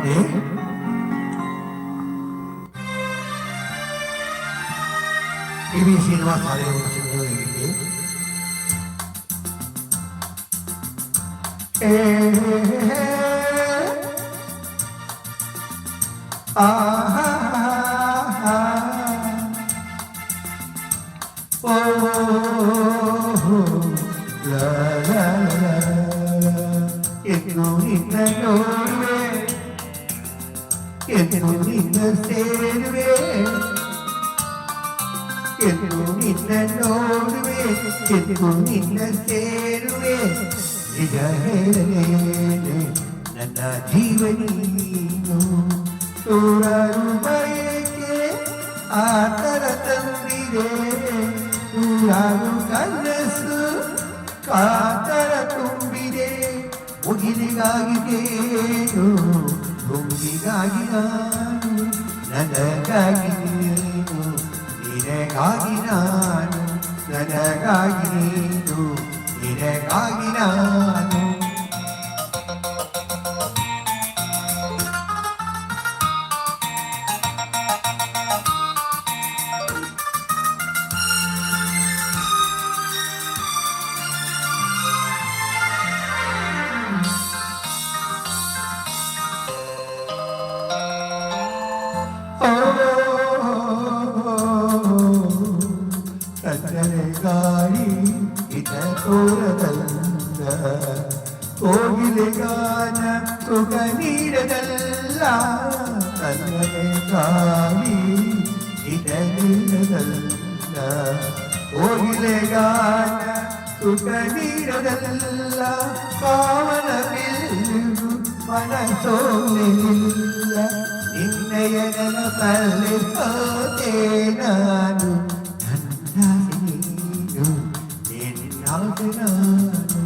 ಬಂದೆ. ಟಿವಿ ಶ್ರೀನಿವಾಸ ಹೇಗಿದೆ. ಎಂದು ನಿನ್ನ ನೋಡುವೆ, ಎಂದು ನಿನ್ನ ಸೇರುವೆ, ಎಂದು ನಿನ್ನ ನೋಡುವೆ, ಎಂದು ನಿನ್ನ ಸೇರುವೆ. ನಿಜ ಹೇಳಲೇನೆ ನನ್ನ ಜೀವ ನೀನು. ನೂರಾರು ಬಯಕೆ ಆತರ ತಂದಿದೆ, ನೂರಾರು ಕನಸು ಕಾತರ ತುಂಬಿದೆ. ಮುಗಿಲಿಗಾಗಿ ನೀನು, ತುಂಬಿಗಾಗಿ ನಾನು, ನನಗಾಗಿ ನೀನು, ನಿನಗಾಗಿ ನಾನು, ನನಗಾಗಿ ನೀನು, ನಿನಗಾಗಿ ನಾನು. ಕತ್ತಲೆ ಗಾಳಿ ಇತ ತೋರದಲ್ಲ, ಕೋಗಿಲೆ ಗಾನ ಸುಖ ನೀಡದಲ್ಲ. ಕತ್ತಲೆ ಗಾಳಿ ಇತ ನೀಡದಲ್ಲ, ಕೋಗಿಲೆ ಗಾನ ಸುಖ ನೀಡದಲ್ಲ. ಪಾವನ ಬಿಲ್ಲು ಮನಸೋಲಿಲ್ಲ, ನಿನ್ನಯ ನೆನಪಲ್ಲಿ ಸೋತೆ ನಾನು. ನನ್ನಾಸೆ ನೀನು, ನಿನ್ನಾಸೆ ನಾನು,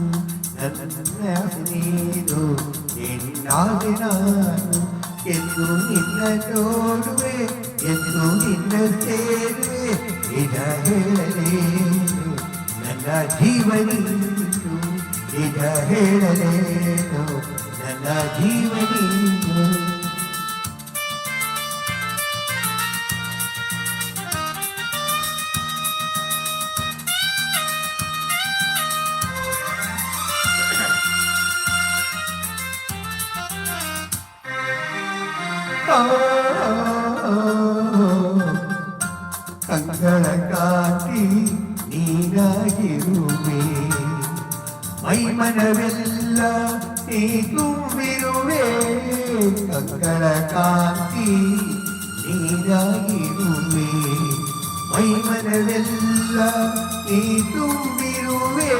ನನ್ನಾಸೆ ನೀನು, ನಿನ್ನಾಸೆ ನಾನು. ಎಂದು ನಿನ್ನ ನೋಡುವೆ, ಎಂದು ನಿನ್ನ ಸೇರುವೆ. ನಿಜ ಹೇಳಲೇನು ನನ್ನ ಜೀವ ನೀನು, ನಿಜ ಹೇಳಲೇನು ನನ್ನ ಜೀವ ನೀನು. ಕಂಗಳ ಕಾಟಿ ನೀನಾಗಿರುವೆ, ಮೈಮನವೆಲ್ಲ ನೀ ತುಂಬಿರುವೆ. ಕಂಗಳ ಕಾಂತಿ ನೀನಾಗಿರುವೆ, ಮೈಮನವೆಲ್ಲ ನೀ ತುಂಬಿರುವೆ.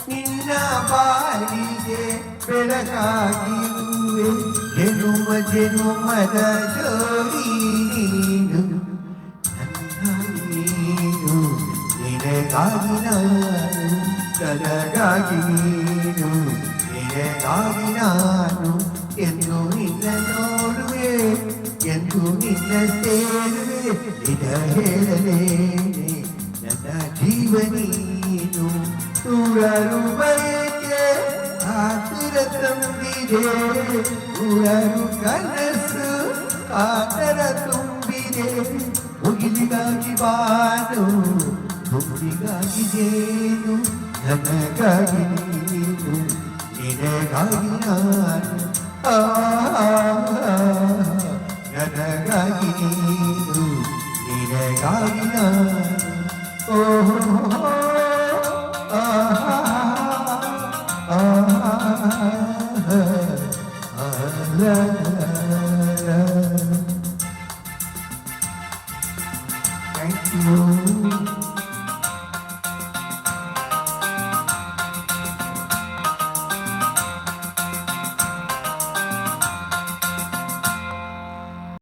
ನಿನ್ನ ಬಾಳಿಗೆ ಬೆಳಕಾಗಿರುವೆ, ಜನುಮ ಜನುಮದ ಜೋಡಿ ನೀನು. ನನ್ನಾಗಿ ನೀನು, ನಿನಗಾಗಿ ನಾನು, ನನಗಾಗಿ ನೀನು, ನಿನಗಾಗಿ ನಾನು. ಎಂದು ನಿನ್ನ ನೋಡುವೆ, ಎಂದು ನಿನ್ನ ಸೇರುವೆ. ನಿಜ ಹೇಳಲೇನೆ ನನ್ನ ಜೀವ ನೀನು. ನೂರಾರು ಬಯಕೆ ಆತುರ ತುಂಬಿದೆ, ನೂರಾರು ಕನಸು ಕಾತರ ತುಂಬಿದೆ. ಮುಗಿಲಿಗಾಗಿ ಬಾನು, ಮುಗಿಲಿಗಾಗಿ ಜೇನು, ನನಗಾಗಿ ನೀನು, ನಿನಗಾಗಿ ನಾನು. ನನಗಾಗಿ ನೀನು, ನಿನಗಾಗಿ ನಾನು. ಓ